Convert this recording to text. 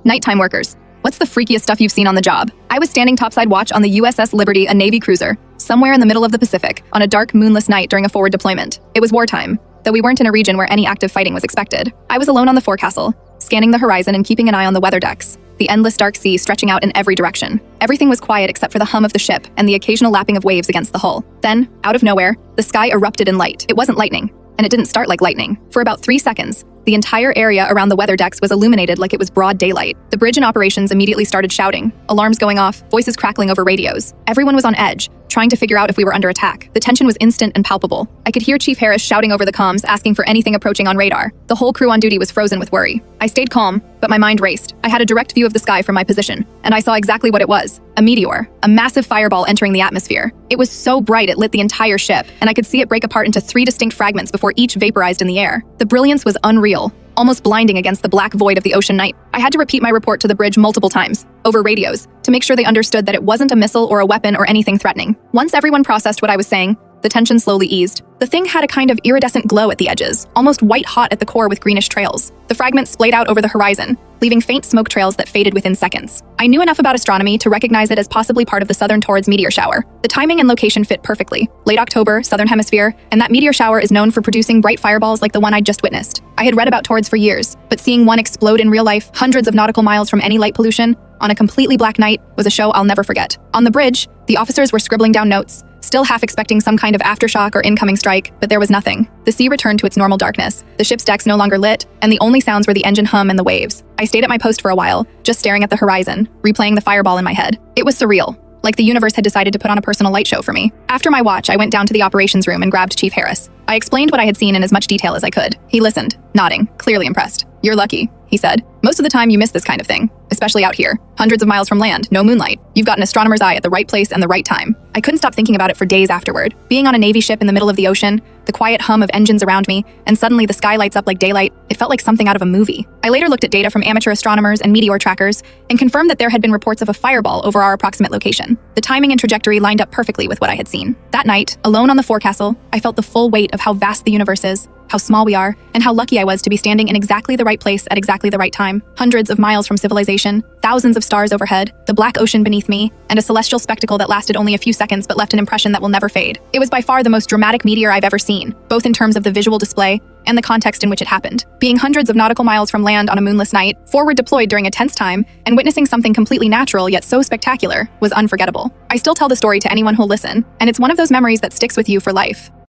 Nighttime workers. What's the freakiest stuff you've seen on the job? I was standing topside watch on the USS Liberty, a Navy cruiser, somewhere in the middle of the Pacific, on a dark, moonless night during a forward deployment. It was wartime, though we weren't in a region where any active fighting was expected. I was alone on the forecastle, scanning the horizon and keeping an eye on the weather decks, the endless dark sea stretching out in every direction. Everything was quiet except for the hum of the ship and the occasional lapping of waves against the hull. Then, out of nowhere, the sky erupted in light. It wasn't lightning, and it didn't start like lightning. For about 3 seconds, the entire area around the weather decks was illuminated like it was broad daylight. The bridge and operations immediately started shouting, alarms going off, voices crackling over radios. Everyone was on edge, trying to figure out if we were under attack. The tension was instant and palpable. I could hear Chief Harris shouting over the comms, asking for anything approaching on radar. The whole crew on duty was frozen with worry. I stayed calm, but my mind raced. I had a direct view of the sky from my position, and I saw exactly what it was. A meteor, a massive fireball entering the atmosphere. It was so bright it lit the entire ship, and I could see it break apart into 3 distinct fragments before each vaporized in the air. The brilliance was unreal, almost blinding against the black void of the ocean night. I had to repeat my report to the bridge multiple times, over radios, to make sure they understood that it wasn't a missile or a weapon or anything threatening. Once everyone processed what I was saying, the tension slowly eased. The thing had a kind of iridescent glow at the edges, almost white-hot at the core with greenish trails. The fragments splayed out over the horizon, leaving faint smoke trails that faded within seconds. I knew enough about astronomy to recognize it as possibly part of the Southern Taurus meteor shower. The timing and location fit perfectly. Late October, Southern Hemisphere, and that meteor shower is known for producing bright fireballs like the one I just witnessed. I had read about Taurus for years, but seeing one explode in real life, hundreds of nautical miles from any light pollution, on a completely black night, was a show I'll never forget. On the bridge, the officers were scribbling down notes, still half expecting some kind of aftershock or incoming strike, but there was nothing. The sea returned to its normal darkness, the ship's decks no longer lit, and the only sounds were the engine hum and the waves. I stayed at my post for a while, just staring at the horizon, replaying the fireball in my head. It was surreal, like the universe had decided to put on a personal light show for me. After my watch, I went down to the operations room and grabbed Chief Harris. I explained what I had seen in as much detail as I could. He listened, nodding, clearly impressed. "You're lucky," he said. "Most of the time you miss this kind of thing, especially out here. Hundreds of miles from land, no moonlight. You've got an astronomer's eye at the right place and the right time." I couldn't stop thinking about it for days afterward. Being on a Navy ship in the middle of the ocean, the quiet hum of engines around me, and suddenly the sky lights up like daylight, it felt like something out of a movie. I later looked at data from amateur astronomers and meteor trackers and confirmed that there had been reports of a fireball over our approximate location. The timing and trajectory lined up perfectly with what I had seen. That night, alone on the forecastle, I felt the full weight of how vast the universe is, how small we are, and how lucky I was to be standing in exactly the right place at exactly the right time. Hundreds of miles from civilization, thousands of stars overhead, the black ocean beneath me, and a celestial spectacle that lasted only a few seconds but left an impression that will never fade. It was by far the most dramatic meteor I've ever seen, both in terms of the visual display and the context in which it happened. Being hundreds of nautical miles from land on a moonless night, forward deployed during a tense time, and witnessing something completely natural yet so spectacular was unforgettable. I still tell the story to anyone who'll listen, and it's one of those memories that sticks with you for life.